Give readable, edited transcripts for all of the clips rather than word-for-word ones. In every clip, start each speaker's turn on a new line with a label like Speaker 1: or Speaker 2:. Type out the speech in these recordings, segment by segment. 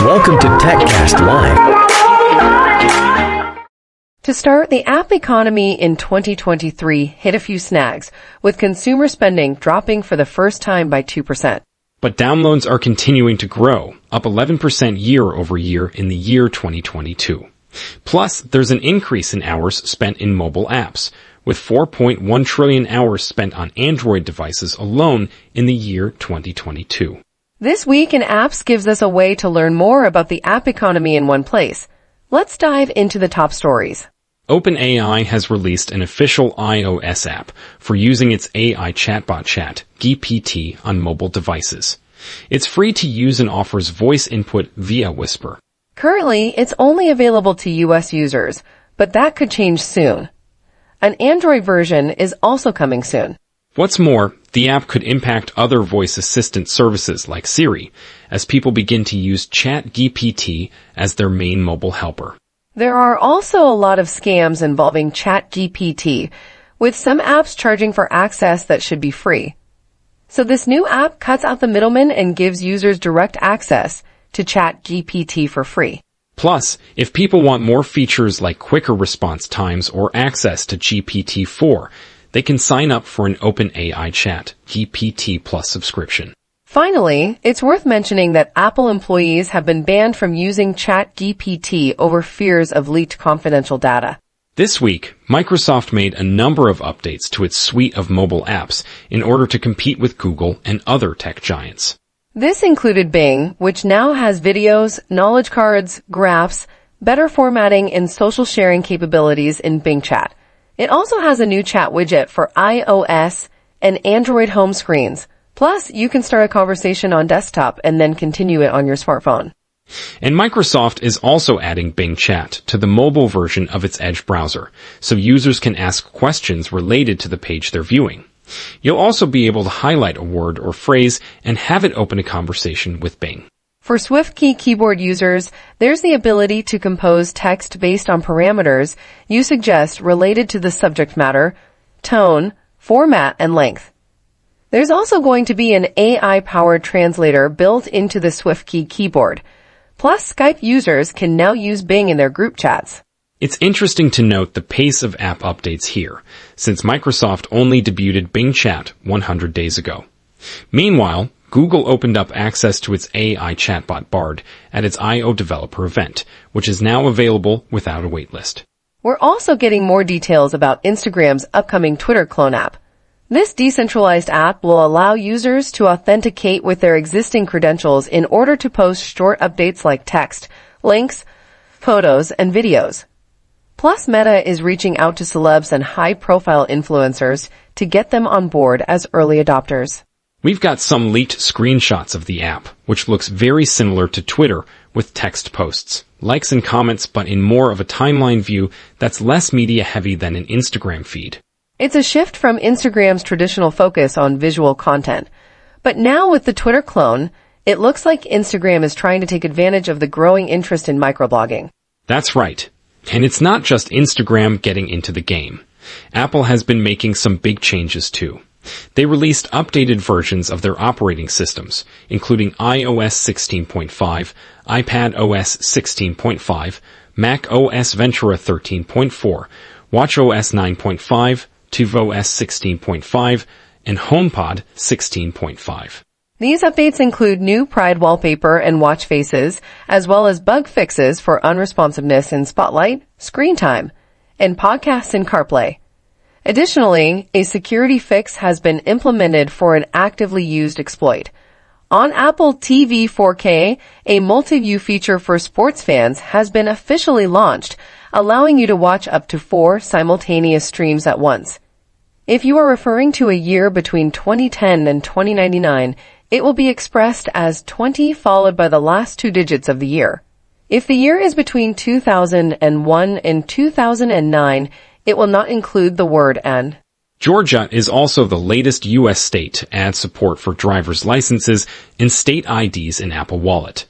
Speaker 1: Welcome to Techcast Live.
Speaker 2: To start, the app economy in 2023 hit a few snags, with consumer spending dropping for the first time by 2%.
Speaker 3: But downloads are continuing to grow, up 11% year over year in the year 2022. Plus, there's an increase in hours spent in mobile apps, with 4.1 trillion hours spent on Android devices alone in the year 2022.
Speaker 2: This Week in Apps gives us a way to learn more about the app economy in one place. Let's dive into the top stories.
Speaker 3: OpenAI has released an official iOS app for using its AI chatbot GPT on mobile devices. It's free to use and offers voice input via Whisper.
Speaker 2: Currently, it's only available to US users, but that could change soon. An Android version is also coming soon.
Speaker 3: What's more, the app could impact other voice assistant services like Siri, as people begin to use ChatGPT as their main mobile helper.
Speaker 2: There are also a lot of scams involving ChatGPT, with some apps charging for access that should be free. So this new app cuts out the middleman and gives users direct access to ChatGPT for free.
Speaker 3: Plus, if people want more features like quicker response times or access to GPT-4, they can sign up for an OpenAI GPT Plus subscription.
Speaker 2: Finally, it's worth mentioning that Apple employees have been banned from using ChatGPT over fears of leaked confidential data.
Speaker 3: This week, Microsoft made a number of updates to its suite of mobile apps in order to compete with Google and other tech giants.
Speaker 2: This included Bing, which now has videos, knowledge cards, graphs, better formatting, and social sharing capabilities in Bing Chat. It also has a new chat widget for iOS and Android home screens. Plus, you can start a conversation on desktop and then continue it on your smartphone.
Speaker 3: And Microsoft is also adding Bing Chat to the mobile version of its Edge browser, so users can ask questions related to the page they're viewing. You'll also be able to highlight a word or phrase and have it open a conversation with Bing.
Speaker 2: For SwiftKey keyboard users, there's the ability to compose text based on parameters you suggest related to the subject matter, tone, format, and length. There's also going to be an AI-powered translator built into the SwiftKey keyboard. Plus, Skype users can now use Bing in their group chats.
Speaker 3: It's interesting to note the pace of app updates here, since Microsoft only debuted Bing Chat 100 days ago. Meanwhile, Google opened up access to its AI chatbot Bard at its I/O developer event, which is now available without a waitlist.
Speaker 2: We're also getting more details about Instagram's upcoming Twitter clone app. This decentralized app will allow users to authenticate with their existing credentials in order to post short updates like text, links, photos, and videos. Plus, Meta is reaching out to celebs and high-profile influencers to get them on board as early adopters.
Speaker 3: We've got some leaked screenshots of the app, which looks very similar to Twitter with text posts, likes and comments, but in more of a timeline view that's less media-heavy than an Instagram feed.
Speaker 2: It's a shift from Instagram's traditional focus on visual content. But now with the Twitter clone, it looks like Instagram is trying to take advantage of the growing interest in microblogging.
Speaker 3: That's right. And it's not just Instagram getting into the game. Apple has been making some big changes too. They released updated versions of their operating systems, including iOS 16.5, iPadOS 16.5, macOS Ventura 13.4, watchOS 9.5, tvOS 16.5, and HomePod 16.5.
Speaker 2: These updates include new Pride wallpaper and watch faces, as well as bug fixes for unresponsiveness in Spotlight, Screen Time, and podcasts in CarPlay. Additionally, a security fix has been implemented for an actively used exploit. On Apple TV 4K, a multi-view feature for sports fans has been officially launched, allowing you to watch up to 4 simultaneous streams at once. If you are referring to a year between 2010 and 2099, it will be expressed as 20 followed by the last 2 digits of the year. If the year is between 2001 and 2009, it will not include the word "and."
Speaker 3: Georgia is also the latest U.S. state to add support for driver's licenses and state IDs in Apple Wallet.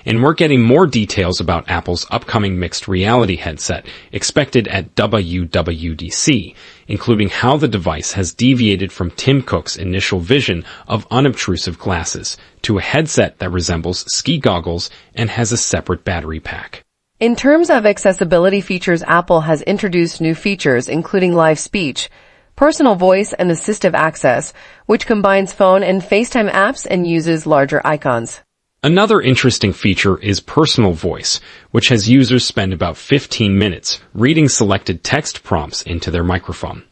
Speaker 3: And we're getting more details about Apple's upcoming mixed reality headset expected at WWDC, including how the device has deviated from Tim Cook's initial vision of unobtrusive glasses to a headset that resembles ski goggles and has a separate battery pack.
Speaker 2: In terms of accessibility features, Apple has introduced new features including live speech, personal voice, and assistive access, which combines phone and FaceTime apps and uses larger icons.
Speaker 3: Another interesting feature is personal voice, which has users spend about 15 minutes reading selected text prompts into their microphone.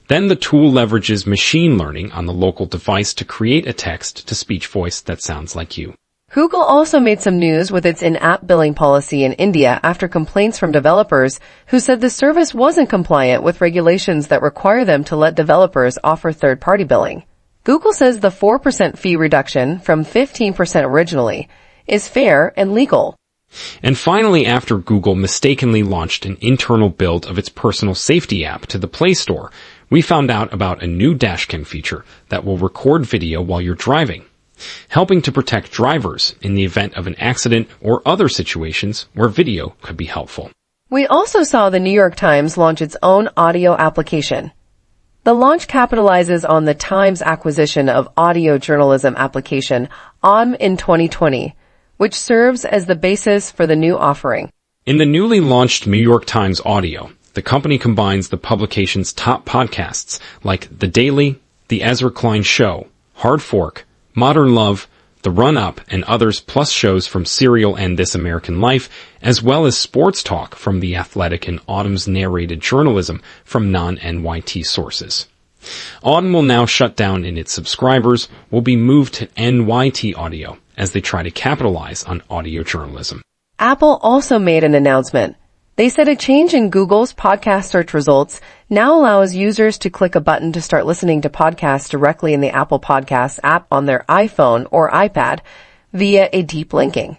Speaker 3: Then the tool leverages machine learning on the local device to create a text-to-speech voice that sounds like you.
Speaker 2: Google also made some news with its in-app billing policy in India after complaints from developers who said the service wasn't compliant with regulations that require them to let developers offer third-party billing. Google says the 4% fee reduction from 15% originally is fair and legal.
Speaker 3: And finally, after Google mistakenly launched an internal build of its personal safety app to the Play Store, we found out about a new dashcam feature that will record video while you're driving, helping to protect drivers in the event of an accident or other situations where video could be helpful.
Speaker 2: We also saw the New York Times launch its own audio application. The launch capitalizes on the Times' acquisition of audio journalism application in 2020, which serves as the basis for the new offering.
Speaker 3: In the newly launched New York Times Audio, the company combines the publication's top podcasts like The Daily, The Ezra Klein Show, Hard Fork, Modern Love, The Run-Up, and others, plus shows from Serial and This American Life, as well as sports talk from The Athletic and Autumn's narrated journalism from non-NYT sources. Autumn will now shut down, and its subscribers will be moved to NYT Audio as they try to capitalize on audio journalism.
Speaker 2: Apple also made an announcement. They said a change in Google's podcast search results now allows users to click a button to start listening to podcasts directly in the Apple Podcasts app on their iPhone or iPad via a deep linking.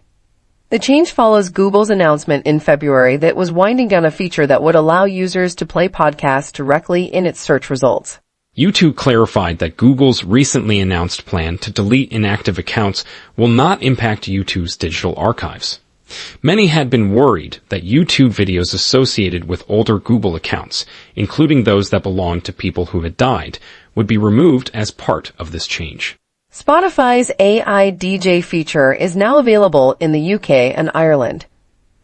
Speaker 2: The change follows Google's announcement in February that it was winding down a feature that would allow users to play podcasts directly in its search results.
Speaker 3: YouTube clarified that Google's recently announced plan to delete inactive accounts will not impact YouTube's digital archives. Many had been worried that YouTube videos associated with older Google accounts, including those that belonged to people who had died, would be removed as part of this change.
Speaker 2: Spotify's AI DJ feature is now available in the UK and Ireland.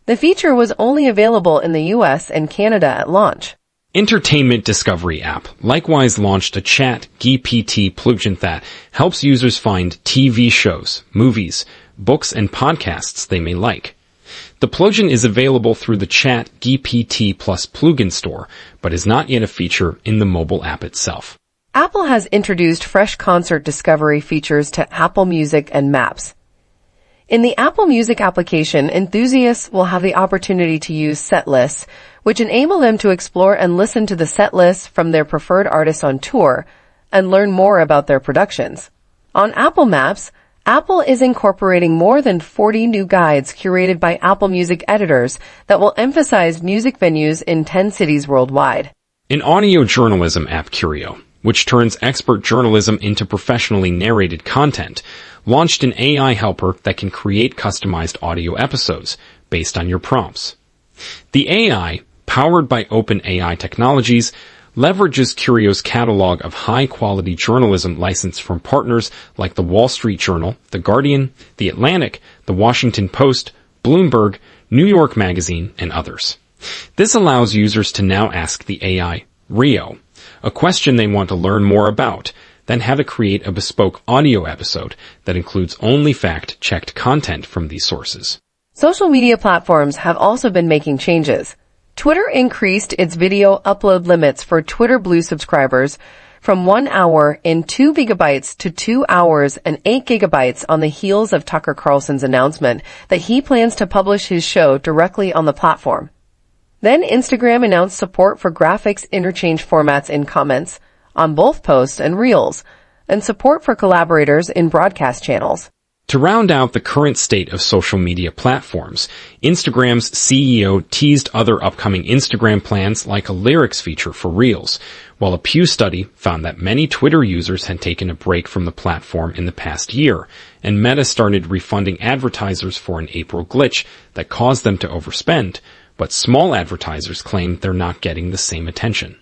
Speaker 2: The feature was only available in the US and Canada at launch.
Speaker 3: Entertainment Discovery app likewise launched a chat GPT plugin that helps users find TV shows, movies, books, and podcasts they may like. The plugin is available through the Chat GPT Plus plugin store, but is not yet a feature in the mobile app itself.
Speaker 2: Apple has introduced fresh concert discovery features to Apple Music and Maps. In the Apple Music application, enthusiasts will have the opportunity to use set lists, which enable them to explore and listen to the set lists from their preferred artists on tour and learn more about their productions. On Apple Maps, Apple is incorporating more than 40 new guides curated by Apple Music editors that will emphasize music venues in 10 cities worldwide.
Speaker 3: An audio journalism app, Curio, which turns expert journalism into professionally narrated content, launched an AI helper that can create customized audio episodes based on your prompts. The AI, powered by OpenAI technologies, leverages Curio's catalog of high-quality journalism licensed from partners like the Wall Street Journal, The Guardian, The Atlantic, The Washington Post, Bloomberg, New York Magazine, and others. This allows users to now ask the AI, Rio, a question they want to learn more about, then have it create a bespoke audio episode that includes only fact-checked content from these sources.
Speaker 2: Social media platforms have also been making changes. Twitter increased its video upload limits for Twitter Blue subscribers from 1 hour and 2 gigabytes to 2 hours and 8 gigabytes on the heels of Tucker Carlson's announcement that he plans to publish his show directly on the platform. Then Instagram announced support for graphics interchange formats in comments on both posts and reels, and support for collaborators in broadcast channels.
Speaker 3: To round out the current state of social media platforms, Instagram's CEO teased other upcoming Instagram plans like a lyrics feature for Reels, while a Pew study found that many Twitter users had taken a break from the platform in the past year, and Meta started refunding advertisers for an April glitch that caused them to overspend, but small advertisers claim they're not getting the same attention.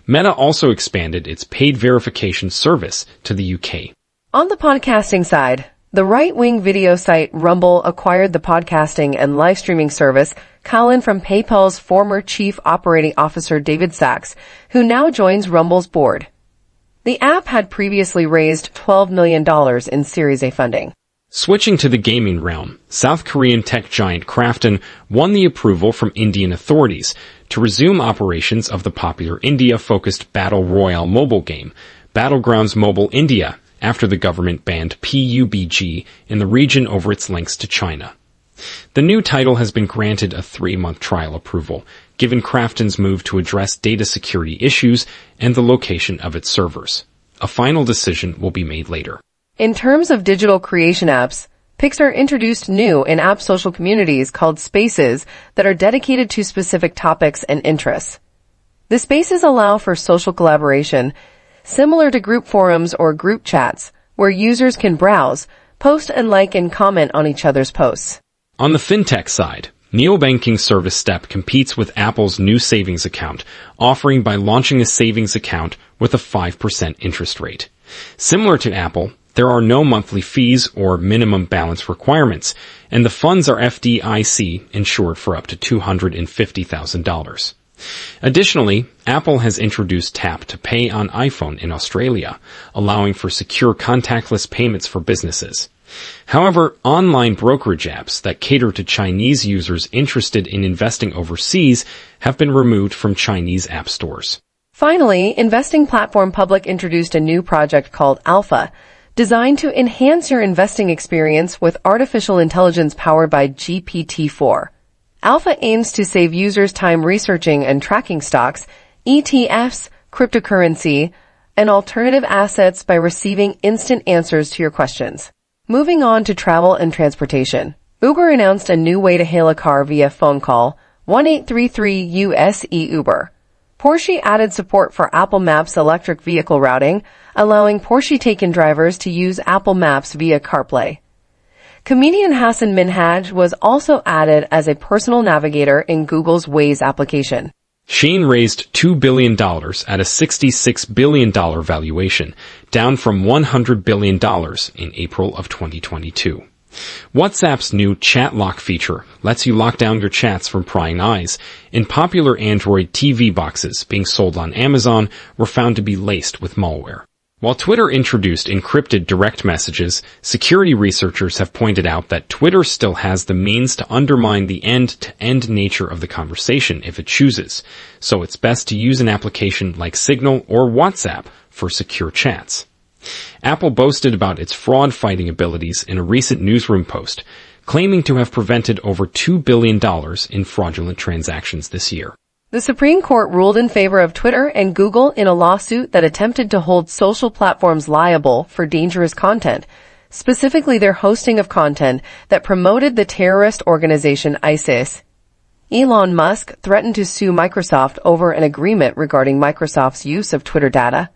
Speaker 3: Meta also expanded its paid verification service to the UK.
Speaker 2: On the podcasting side, the right-wing video site Rumble acquired the podcasting and live streaming service Colin from PayPal's former chief operating officer David Sachs, who now joins Rumble's board. The app had previously raised $12 million in Series A funding.
Speaker 3: Switching to the gaming realm, South Korean tech giant Krafton won the approval from Indian authorities to resume operations of the popular India-focused Battle Royale mobile game, Battlegrounds Mobile India, after the government banned PUBG in the region over its links to China. The new title has been granted a 3-month trial approval, given Krafton's move to address data security issues and the location of its servers. A final decision will be made later.
Speaker 2: In terms of digital creation apps, Pixar introduced new in-app social communities called Spaces that are dedicated to specific topics and interests. The Spaces allow for social collaboration, similar to group forums or group chats, where users can browse, post and like and comment on each other's posts.
Speaker 3: On the fintech side, neobanking service Step competes with Apple's new savings account, offering by launching a savings account with a 5% interest rate. Similar to Apple, there are no monthly fees or minimum balance requirements, and the funds are FDIC insured for up to $250,000. Additionally, Apple has introduced Tap to Pay on iPhone in Australia, allowing for secure contactless payments for businesses. However, online brokerage apps that cater to Chinese users interested in investing overseas have been removed from Chinese app stores.
Speaker 2: Finally, investing platform Public introduced a new project called Alpha, designed to enhance your investing experience with artificial intelligence powered by GPT-4. Alpha aims to save users time researching and tracking stocks, ETFs, cryptocurrency, and alternative assets by receiving instant answers to your questions. Moving on to travel and transportation. Uber announced a new way to hail a car via phone call, 1833 USE Uber. Porsche added support for Apple Maps electric vehicle routing, allowing Porsche Taycan drivers to use Apple Maps via CarPlay. Comedian Hassan Minhaj was also added as a personal navigator in Google's Waze application.
Speaker 3: Shein raised $2 billion at a $66 billion valuation, down from $100 billion in April of 2022. WhatsApp's new Chat Lock feature lets you lock down your chats from prying eyes, and popular Android TV boxes being sold on Amazon were found to be laced with malware. While Twitter introduced encrypted direct messages, security researchers have pointed out that Twitter still has the means to undermine the end-to-end nature of the conversation if it chooses, so it's best to use an application like Signal or WhatsApp for secure chats. Apple boasted about its fraud-fighting abilities in a recent newsroom post, claiming to have prevented over $2 billion in fraudulent transactions this year.
Speaker 2: The Supreme Court ruled in favor of Twitter and Google in a lawsuit that attempted to hold social platforms liable for dangerous content, specifically their hosting of content that promoted the terrorist organization ISIS. Elon Musk threatened to sue Microsoft over an agreement regarding Microsoft's use of Twitter data.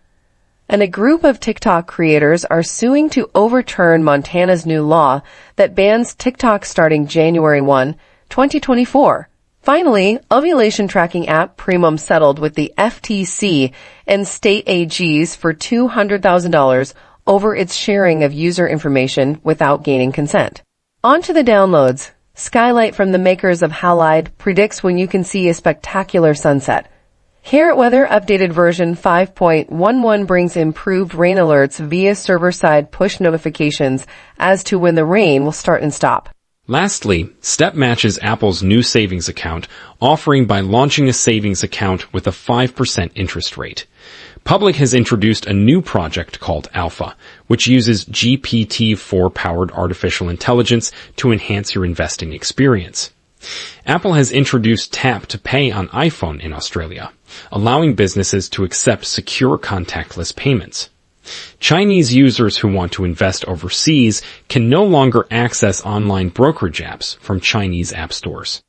Speaker 2: And a group of TikTok creators are suing to overturn Montana's new law that bans TikTok starting January 1, 2024. Finally, ovulation tracking app Primum settled with the FTC and state AGs for $200,000 over its sharing of user information without gaining consent. On to the downloads. Skylight from the makers of Halide predicts when you can see a spectacular sunset. Carrot Weather updated version 5.11 brings improved rain alerts via server-side push notifications as to when the rain will start and stop.
Speaker 3: Lastly, Step matches Apple's new savings account, offering by launching a savings account with a 5% interest rate. Public has introduced a new project called Alpha, which uses GPT-4-powered artificial intelligence to enhance your investing experience. Apple has introduced Tap to Pay on iPhone in Australia, allowing businesses to accept secure contactless payments. Chinese users who want to invest overseas can no longer access online brokerage apps from Chinese app stores.